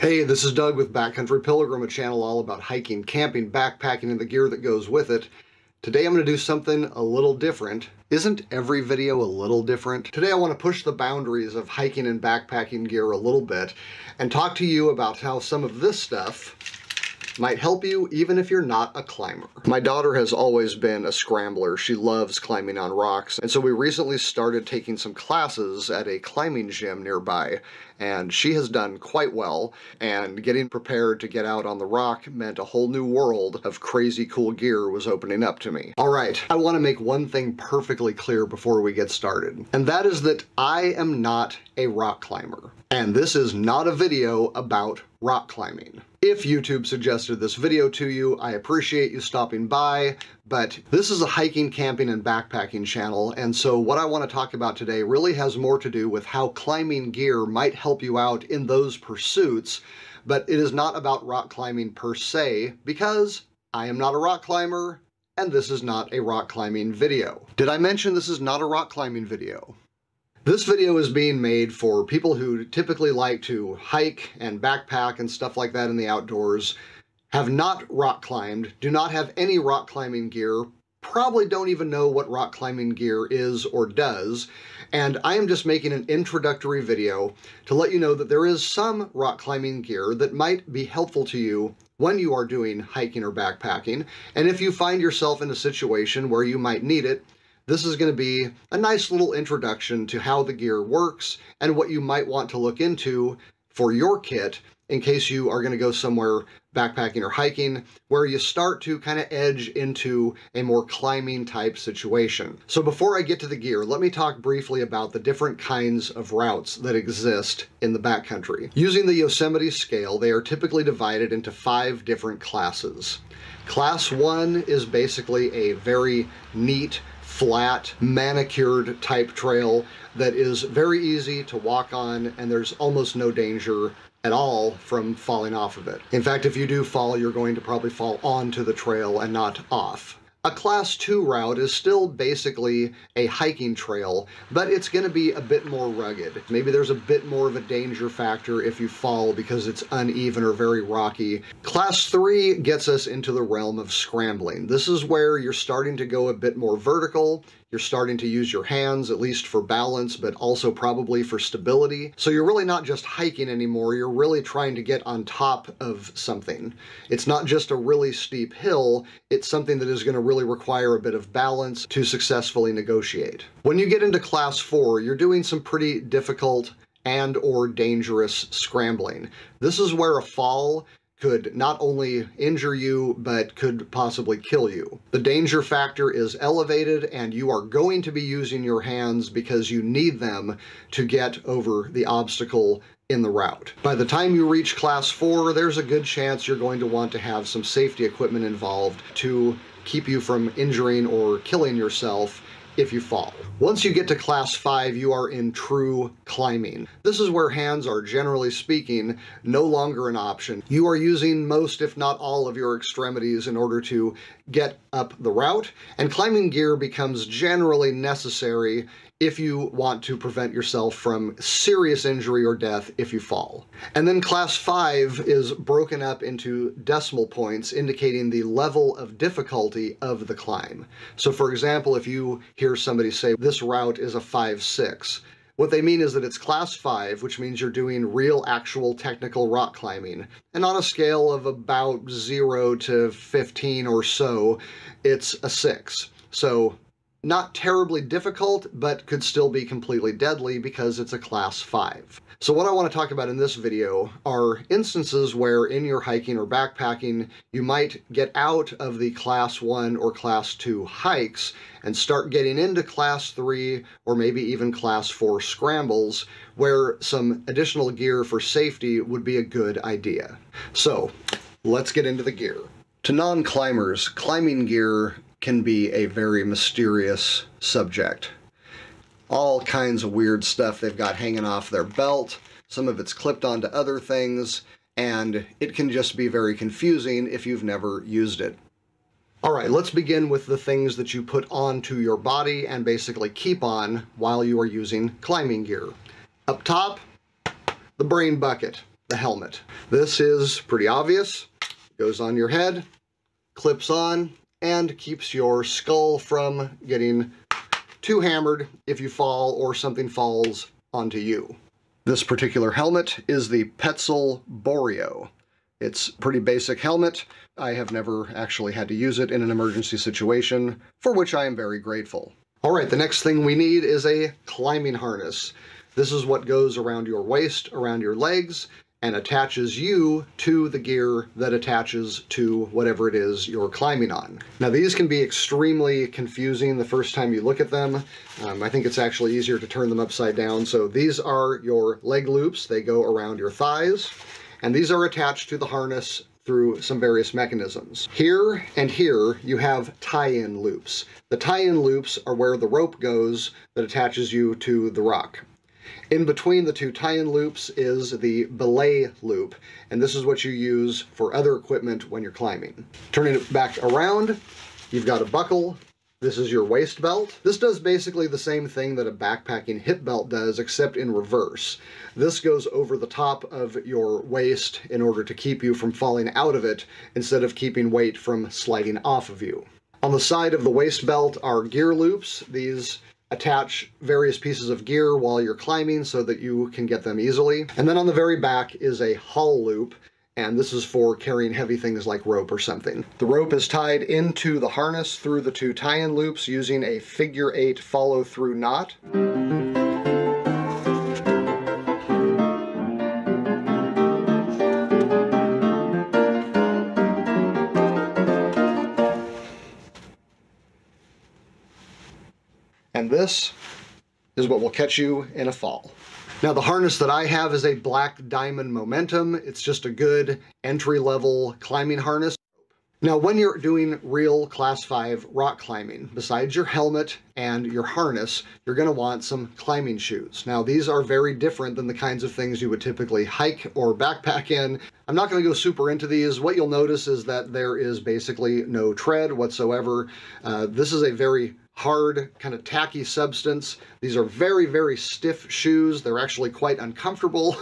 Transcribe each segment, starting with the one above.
Hey, this is Doug with Backcountry Pilgrim, a channel all about hiking, camping, backpacking, and the gear that goes with it. Today I'm going to do something a little different. Isn't every video a little different? Today I want to push the boundaries of hiking and backpacking gear a little bit and talk to you about how some of this stuff might help you even if you're not a climber. My daughter has always been a scrambler. She loves climbing on rocks, and so we recently started taking some classes at a climbing gym nearby, and she has done quite well, and getting prepared to get out on the rock meant a whole new world of crazy cool gear was opening up to me. Alright, I want to make one thing perfectly clear before we get started, and that is that I am not a rock climber, and this is not a video about rock climbing. If YouTube suggested this video to you, I appreciate you stopping by, but this is a hiking, camping, and backpacking channel, and so what I want to talk about today really has more to do with how climbing gear might help you out in those pursuits, but it is not about rock climbing per se, because I am not a rock climber, and this is not a rock climbing video. Did I mention this is not a rock climbing video? This video is being made for people who typically like to hike and backpack and stuff like that in the outdoors, have not rock climbed, do not have any rock climbing gear, probably don't even know what rock climbing gear is or does, and I am just making an introductory video to let you know that there is some rock climbing gear that might be helpful to you when you are doing hiking or backpacking, and if you find yourself in a situation where you might need it, this is going to be a nice little introduction to how the gear works and what you might want to look into for your kit in case you are going to go somewhere backpacking or hiking where you start to kind of edge into a more climbing type situation. So before I get to the gear, let me talk briefly about the different kinds of routes that exist in the backcountry. Using the Yosemite scale, they are typically divided into 5 different classes. Class 1 is basically a very neat, flat, manicured type trail that is very easy to walk on, and there's almost no danger at all from falling off of it. In fact, if you do fall, you're going to probably fall onto the trail and not off. A Class 2 route is still basically a hiking trail, but it's going to be a bit more rugged. Maybe there's a bit more of a danger factor if you fall because it's uneven or very rocky. Class 3 gets us into the realm of scrambling. This is where you're starting to go a bit more vertical. You're starting to use your hands, at least for balance, but also probably for stability. So you're really not just hiking anymore, you're really trying to get on top of something. It's not just a really steep hill, it's something that is going to really require a bit of balance to successfully negotiate. When you get into Class 4, you're doing some pretty difficult and or dangerous scrambling. This is where a fall could not only injure you, but could possibly kill you. The danger factor is elevated, and you are going to be using your hands because you need them to get over the obstacle in the route. By the time you reach Class 4, there's a good chance you're going to want to have some safety equipment involved to keep you from injuring or killing yourself if you fall. Once you get to Class 5, you are in true climbing. This is where hands are, generally speaking, no longer an option. You are using most, if not all, of your extremities in order to get up the route, and climbing gear becomes generally necessary if you want to prevent yourself from serious injury or death if you fall. And then Class 5 is broken up into decimal points indicating the level of difficulty of the climb. So for example, if you hear somebody say this route is a 5-6, what they mean is that it's Class 5, which means you're doing real, actual, technical rock climbing. And on a scale of about 0 to 15 or so, it's a 6. So not terribly difficult, but could still be completely deadly because it's a Class 5. So what I want to talk about in this video are instances where in your hiking or backpacking, you might get out of the Class 1 or Class 2 hikes and start getting into Class 3 or maybe even Class 4 scrambles, where some additional gear for safety would be a good idea. So let's get into the gear. To non-climbers, climbing gear can be a very mysterious subject. All kinds of weird stuff they've got hanging off their belt, some of it's clipped onto other things, and it can just be very confusing if you've never used it. Alright, let's begin with the things that you put onto your body and basically keep on while you are using climbing gear. Up top, the brain bucket. the helmet. This is pretty obvious. Goes on your head, clips on, and keeps your skull from getting too hammered if you fall or something falls onto you. This particular helmet is the Petzl Boreo. It's a pretty basic helmet. I have never actually had to use it in an emergency situation, for which I am very grateful. All right, the next thing we need is a climbing harness. This is what goes around your waist, around your legs, and attaches you to the gear that attaches to whatever it is you're climbing on. Now, these can be extremely confusing the first time you look at them. I think it's actually easier to turn them upside down. So these are your leg loops. They go around your thighs, and these are attached to the harness through some various mechanisms. Here and here you have tie-in loops. The tie-in loops are where the rope goes that attaches you to the rock. In between the two tie-in loops is the belay loop, and this is what you use for other equipment when you're climbing. Turning it back around, you've got a buckle. This is your waist belt. This does basically the same thing that a backpacking hip belt does, except in reverse. This goes over the top of your waist in order to keep you from falling out of it, instead of keeping weight from sliding off of you. On the side of the waist belt are gear loops. These attach various pieces of gear while you're climbing so that you can get them easily. And then on the very back is a haul loop, and this is for carrying heavy things like rope or something. The rope is tied into the harness through the two tie-in loops using a figure-8 follow-through knot. And this is what will catch you in a fall. Now, the harness that I have is a Black Diamond Momentum. It's just a good entry-level climbing harness. Now, when you're doing real Class 5 rock climbing, besides your helmet and your harness, you're going to want some climbing shoes. Now, these are very different than the kinds of things you would typically hike or backpack in. I'm not going to go super into these. What you'll notice is that there is basically no tread whatsoever. This is a very hard, kind of tacky substance. These are very, very stiff shoes. They're actually quite uncomfortable.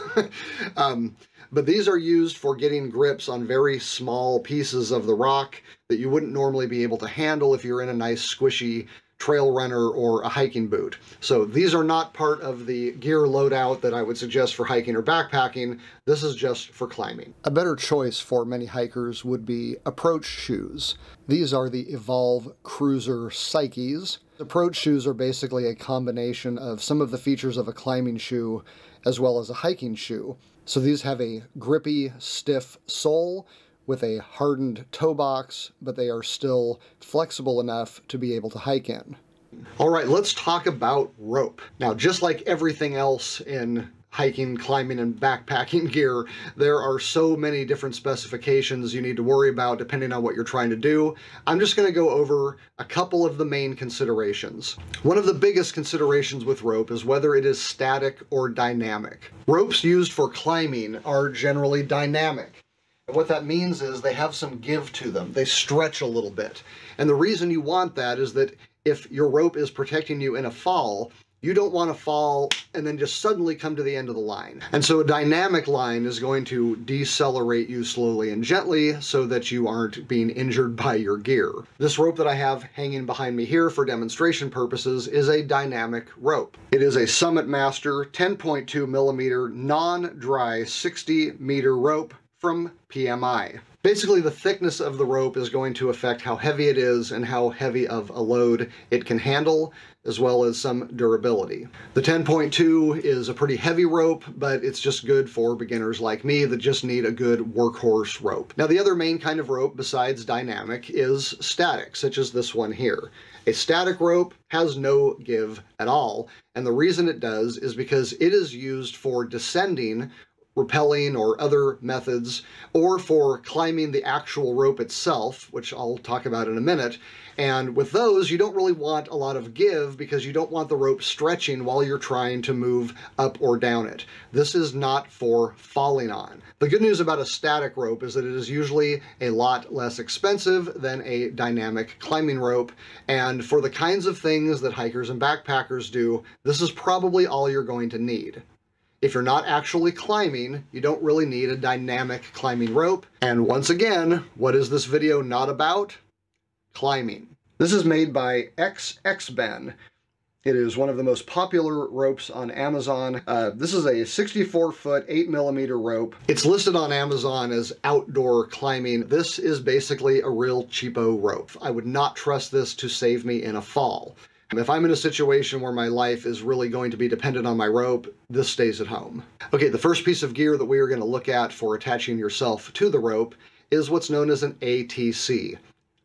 But these are used for getting grips on very small pieces of the rock that you wouldn't normally be able to handle if you're in a nice squishy trail runner or a hiking boot. So these are not part of the gear loadout that I would suggest for hiking or backpacking. This is just for climbing. A better choice for many hikers would be approach shoes. These are the Evolve Cruiser Psyches. Approach shoes are basically a combination of some of the features of a climbing shoe as well as a hiking shoe. So these have a grippy, stiff sole with a hardened toe box, but they are still flexible enough to be able to hike in. All right, let's talk about rope. Now, just like everything else in hiking, climbing, and backpacking gear, there are so many different specifications you need to worry about depending on what you're trying to do. I'm just going to go over a couple of the main considerations. One of the biggest considerations with rope is whether it is static or dynamic. Ropes used for climbing are generally dynamic. What that means is they have some give to them. They stretch a little bit. And the reason you want that is that if your rope is protecting you in a fall, you don't want to fall and then just suddenly come to the end of the line. And so a dynamic line is going to decelerate you slowly and gently so that you aren't being injured by your gear. This rope that I have hanging behind me here for demonstration purposes is a dynamic rope. It is a Summit Master 10.2 millimeter non-dry 60 meter rope from PMI. Basically, the thickness of the rope is going to affect how heavy it is and how heavy of a load it can handle, as well as some durability. The 10.2 is a pretty heavy rope, but it's just good for beginners like me that just need a good workhorse rope. Now, the other main kind of rope besides dynamic is static, such as this one here. A static rope has no give at all, and the reason it does is because it is used for descending, rappelling, or other methods, or for climbing the actual rope itself, which I'll talk about in a minute. And with those, you don't really want a lot of give because you don't want the rope stretching while you're trying to move up or down it. This is not for falling on. The good news about a static rope is that it is usually a lot less expensive than a dynamic climbing rope. And for the kinds of things that hikers and backpackers do, this is probably all you're going to need. If you're not actually climbing, you don't really need a dynamic climbing rope. And once again, what is this video not about? Climbing. This is made by XXBen. It is one of the most popular ropes on Amazon. This is a 64-foot, 8mm rope. It's listed on Amazon as outdoor climbing. This is basically a real cheapo rope. I would not trust this to save me in a fall. If I'm in a situation where my life is really going to be dependent on my rope, this stays at home. Okay, the first piece of gear that we are going to look at for attaching yourself to the rope is what's known as an ATC.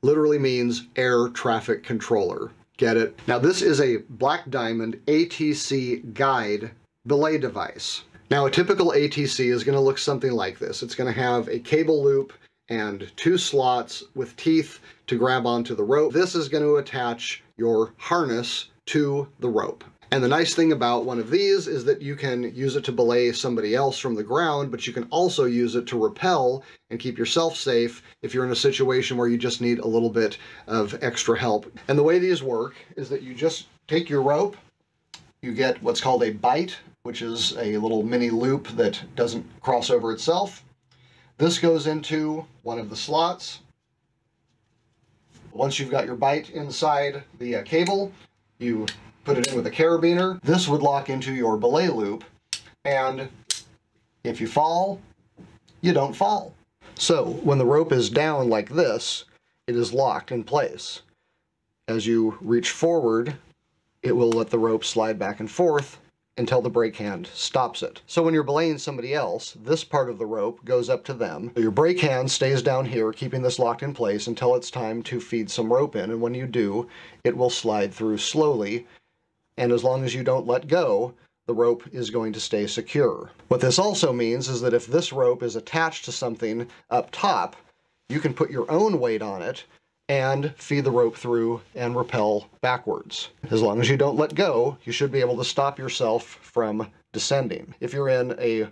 Literally means air traffic controller. Get it? Now this is a Black Diamond ATC guide belay device. Now a typical ATC is going to look something like this. It's going to have a cable loop and 2 slots with teeth to grab onto the rope. This is going to attach your harness to the rope. And the nice thing about one of these is that you can use it to belay somebody else from the ground, but you can also use it to rappel and keep yourself safe if you're in a situation where you just need a little bit of extra help. And the way these work is that you just take your rope, you get what's called a bite, which is a little mini loop that doesn't cross over itself. This goes into one of the slots. Once you've got your bite inside the cable, you put it in with a carabiner. This would lock into your belay loop, and if you fall, you don't fall. So when the rope is down like this, it is locked in place. As you reach forward, it will let the rope slide back and forth until the brake hand stops it. So when you're belaying somebody else, this part of the rope goes up to them. Your brake hand stays down here, keeping this locked in place until it's time to feed some rope in, and when you do, it will slide through slowly, and as long as you don't let go, the rope is going to stay secure. What this also means is that if this rope is attached to something up top, you can put your own weight on it and feed the rope through and rappel backwards. As long as you don't let go, you should be able to stop yourself from descending. If you're in a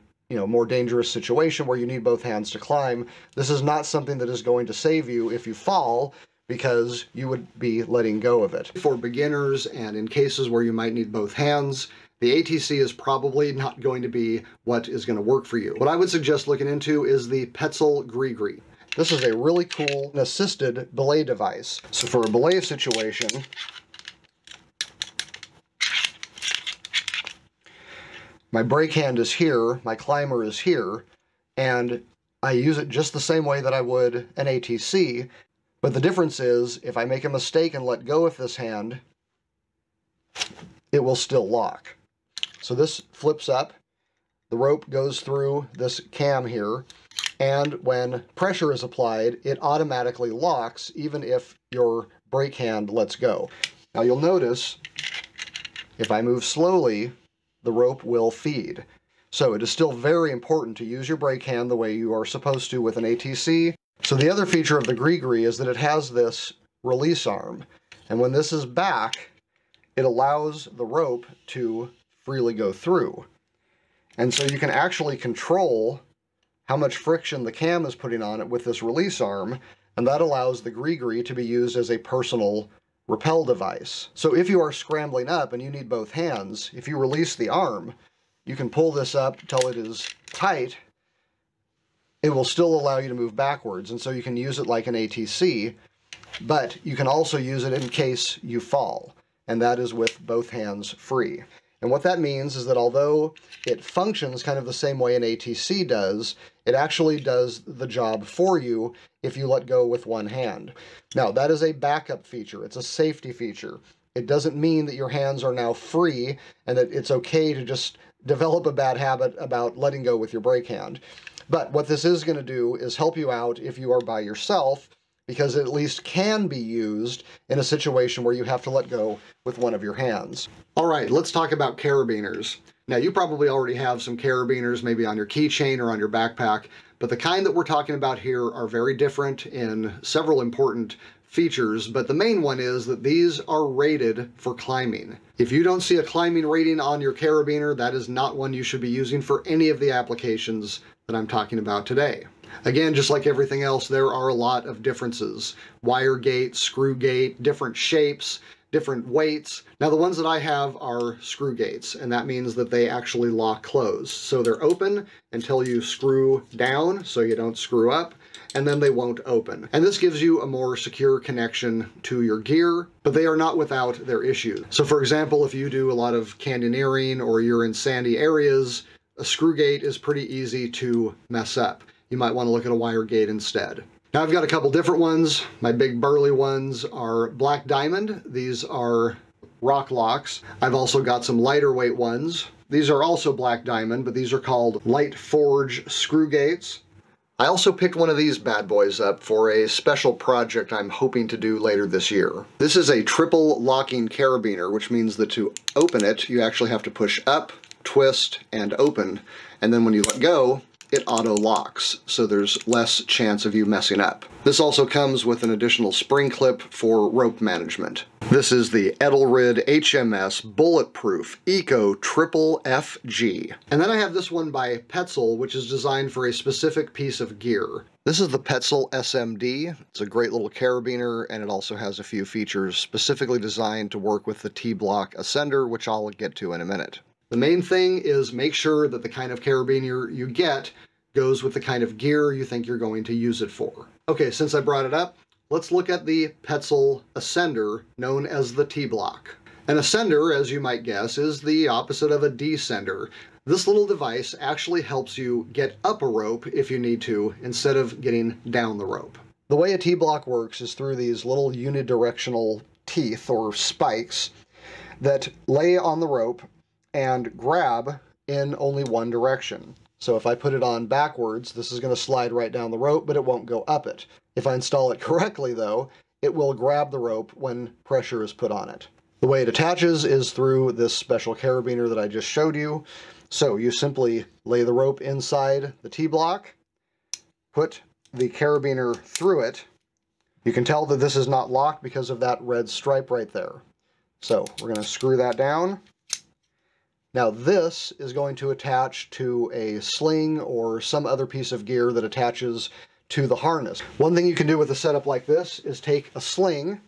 more dangerous situation where you need both hands to climb, this is not something that is going to save you if you fall, because you would be letting go of it. For beginners and in cases where you might need both hands, the ATC is probably not going to be what is going to work for you. What I would suggest looking into is the Petzl Gree. This is a really cool assisted belay device. So for a belay situation, my brake hand is here, my climber is here, and I use it just the same way that I would an ATC. But the difference is, if I make a mistake and let go of this hand, it will still lock. So this flips up, the rope goes through this cam here, and when pressure is applied, it automatically locks even if your brake hand lets go. Now you'll notice, if I move slowly, the rope will feed. So it is still very important to use your brake hand the way you are supposed to with an ATC. So the other feature of the Gree is that it has this release arm, and when this is back, it allows the rope to freely go through. And so you can actually control how much friction the cam is putting on it with this release arm, and that allows the Gree to be used as a personal rappel device. So if you are scrambling up and you need both hands, if you release the arm, you can pull this up until it is tight. It will still allow you to move backwards, and so you can use it like an ATC, but you can also use it in case you fall, and that is with both hands free. And what that means is that although it functions kind of the same way an ATC does, it actually does the job for you if you let go with one hand. Now, that is a backup feature. It's a safety feature. It doesn't mean that your hands are now free and that it's okay to just develop a bad habit about letting go with your brake hand. But what this is going to do is help you out if you are by yourself, because it at least can be used in a situation where you have to let go with one of your hands. All right, let's talk about carabiners. Now, you probably already have some carabiners maybe on your keychain or on your backpack, but the kind that we're talking about here are very different in several important features, but the main one is that these are rated for climbing. If you don't see a climbing rating on your carabiner, that is not one you should be using for any of the applications that I'm talking about today. Again, just like everything else, there are a lot of differences. Wire gate, screw gate, different shapes. different weights. Now the ones that I have are screw gates, and that means that they actually lock closed. So they're open until you screw down so you don't screw up, and then they won't open. And this gives you a more secure connection to your gear, but they are not without their issues. So for example, if you do a lot of canyoneering or you're in sandy areas, a screw gate is pretty easy to mess up. You might want to look at a wire gate instead. Now I've got a couple different ones. My big burly ones are black diamond. These are rock locks. I've also got some lighter weight ones. These are also black diamond, but these are called light forge screw gates. I also picked one of these bad boys up for a special project I'm hoping to do later this year. This is a triple locking carabiner, which means that to open it, you actually have to push up, twist, and open. And then when you let go, it auto locks, so there's less chance of you messing up. This also comes with an additional spring clip for rope management. This is the Edelrid HMS Bulletproof Eco Triple FG. And then I have this one by Petzl, which is designed for a specific piece of gear. This is the Petzl SMD. It's a great little carabiner, and it also has a few features specifically designed to work with the T-block ascender, which I'll get to in a minute. The main thing is make sure that the kind of carabiner you get goes with the kind of gear you think you're going to use it for. Okay, since I brought it up, let's look at the Petzl ascender, known as the T-block. An ascender, as you might guess, is the opposite of a descender. This little device actually helps you get up a rope if you need to, instead of getting down the rope. The way a T-block works is through these little unidirectional teeth, or spikes, that lay on the rope and grab in only one direction. So if I put it on backwards, this is going to slide right down the rope, but it won't go up it. If I install it correctly, though, it will grab the rope when pressure is put on it. The way it attaches is through this special carabiner that I just showed you. So you simply lay the rope inside the T-block, put the carabiner through it. You can tell that this is not locked because of that red stripe right there. So we're going to screw that down. Now this is going to attach to a sling or some other piece of gear that attaches to the harness. One thing you can do with a setup like this is take a sling,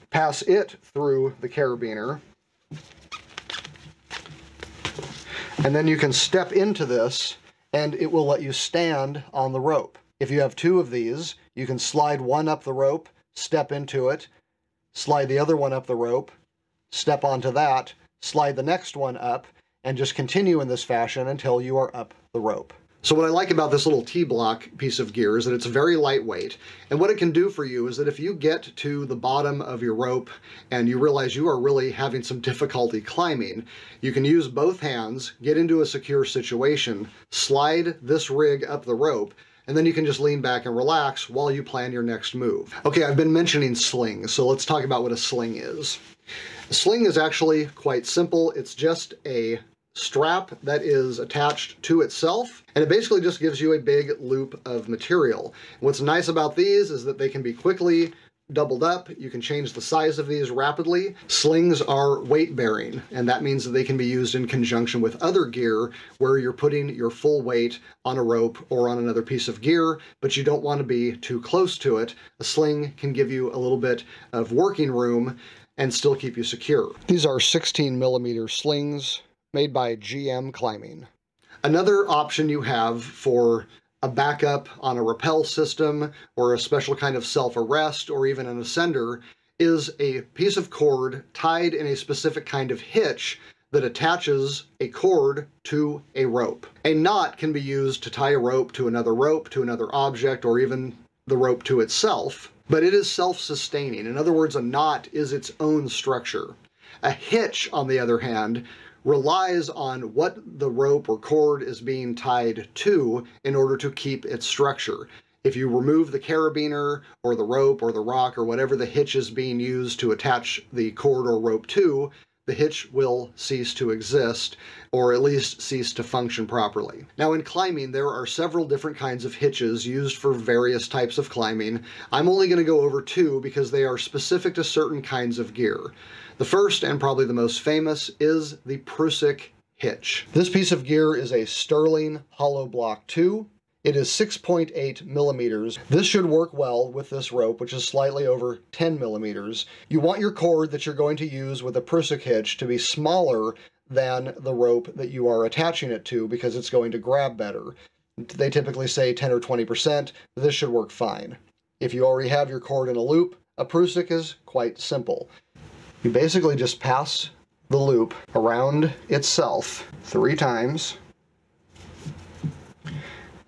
pass it through the carabiner, and then you can step into this and it will let you stand on the rope. If you have two of these, you can slide one up the rope, step into it, slide the other one up the rope, step onto that, slide the next one up, and just continue in this fashion until you are up the rope. So what I like about this little T-block piece of gear is that it's very lightweight, and what it can do for you is that if you get to the bottom of your rope and you realize you are really having some difficulty climbing, you can use both hands, get into a secure situation, slide this rig up the rope, and then you can just lean back and relax while you plan your next move. Okay, I've been mentioning slings, so let's talk about what a sling is. A sling is actually quite simple. It's just a strap that is attached to itself, and it basically just gives you a big loop of material. And what's nice about these is that they can be quickly doubled up. You can change the size of these rapidly. Slings are weight bearing, and that means that they can be used in conjunction with other gear where you're putting your full weight on a rope or on another piece of gear, but you don't want to be too close to it. A sling can give you a little bit of working room and still keep you secure. These are 16mm slings made by GM Climbing. Another option you have for a backup on a rappel system or a special kind of self-arrest or even an ascender is a piece of cord tied in a specific kind of hitch that attaches a cord to a rope. A knot can be used to tie a rope, to another object, or even the rope to itself, but it is self-sustaining. In other words, a knot is its own structure. A hitch, on the other hand, relies on what the rope or cord is being tied to in order to keep its structure. If you remove the carabiner or the rope or the rock or whatever the hitch is being used to attach the cord or rope to, the hitch will cease to exist, or at least cease to function properly. Now in climbing, there are several different kinds of hitches used for various types of climbing. I'm only going to go over two because they are specific to certain kinds of gear. The first, and probably the most famous, is the Prusik hitch. This piece of gear is a Sterling hollow block 2. It is 6.8 millimeters. This should work well with this rope, which is slightly over 10 millimeters. You want your cord that you're going to use with a prusik hitch to be smaller than the rope that you are attaching it to because it's going to grab better. They typically say 10 or 20%. This should work fine. If you already have your cord in a loop, a prusik is quite simple. You basically just pass the loop around itself 3 times,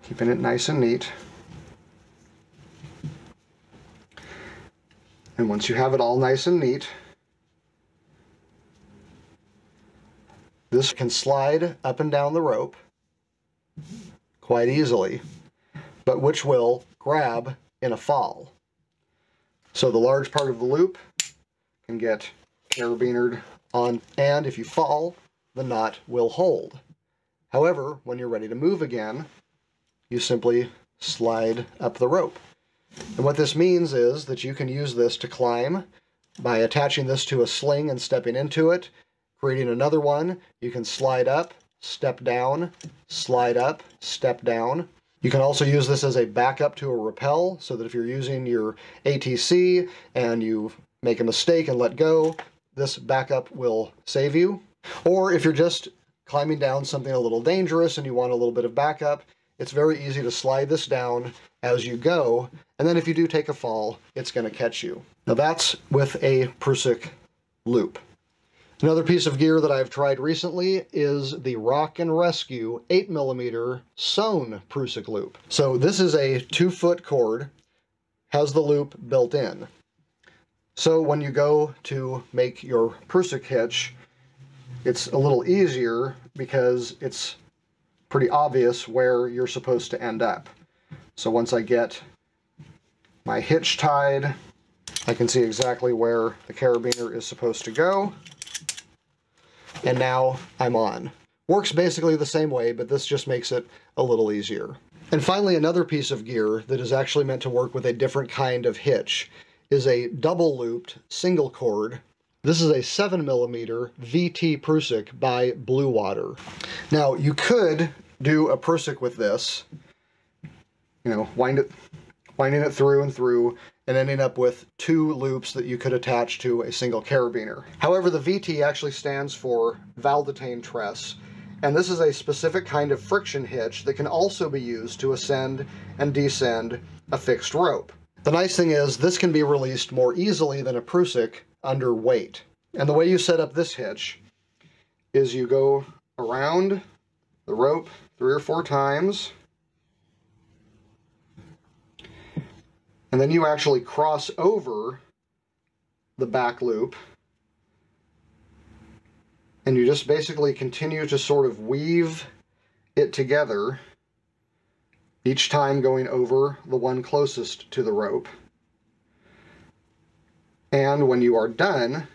keeping it nice and neat. And once you have it all nice and neat, this can slide up and down the rope quite easily, but which will grab in a fall. So the large part of the loop can get carabinered on, and if you fall, the knot will hold. However, when you're ready to move again, you simply slide up the rope. And what this means is that you can use this to climb by attaching this to a sling and stepping into it, creating another one. You can slide up, step down, slide up, step down. You can also use this as a backup to a rappel, so that if you're using your ATC and you make a mistake and let go, this backup will save you. Or if you're just climbing down something a little dangerous and you want a little bit of backup, it's very easy to slide this down as you go, and then if you do take a fall, it's going to catch you. Now that's with a prusik loop. Another piece of gear that I've tried recently is the Rock and Rescue 8mm sewn prusik loop. So this is a 2-foot cord, has the loop built in. So when you go to make your prusik hitch, it's a little easier because it's pretty obvious where you're supposed to end up. So once I get my hitch tied, I can see exactly where the carabiner is supposed to go. And now I'm on. Works basically the same way, but this just makes it a little easier. And finally, another piece of gear that is actually meant to work with a different kind of hitch is a double-looped single cord. This is a 7mm VT prusik by Blue Water. Now, you could do a prusik with this, you know, winding it through and through, and ending up with 2 loops that you could attach to a single carabiner. However, the VT actually stands for Valdetane Truss, and this is a specific kind of friction hitch that can also be used to ascend and descend a fixed rope. The nice thing is this can be released more easily than a prusik under weight. And the way you set up this hitch is you go around the rope 3 or 4 times, and then you actually cross over the back loop, and you just basically continue to sort of weave it together, each time going over the one closest to the rope. And when you are done,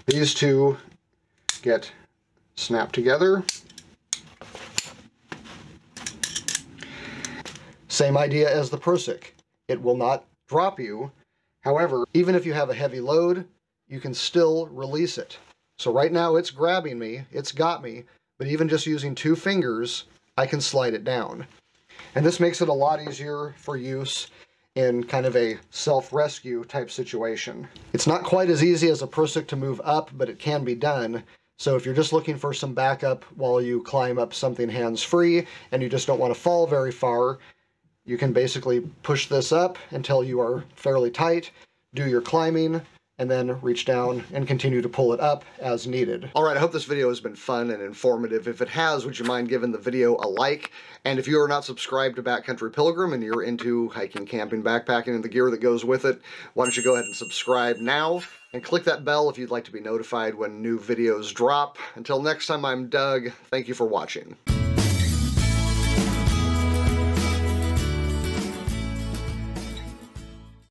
these two get snapped together. Same idea as the prusik. It will not drop you. However, even if you have a heavy load, you can still release it. So right now it's grabbing me, it's got me, but even just using 2 fingers, I can slide it down. And this makes it a lot easier for use in kind of a self-rescue type situation. It's not quite as easy as a prusik to move up, but it can be done. So if you're just looking for some backup while you climb up something hands-free and you just don't want to fall very far, you can basically push this up until you are fairly tight, do your climbing, and then reach down and continue to pull it up as needed. All right, I hope this video has been fun and informative. If it has, would you mind giving the video a like? And if you are not subscribed to Backcountry Pilgrim and you're into hiking, camping, backpacking, and the gear that goes with it, why don't you go ahead and subscribe now and click that bell if you'd like to be notified when new videos drop. Until next time, I'm Doug. Thank you for watching.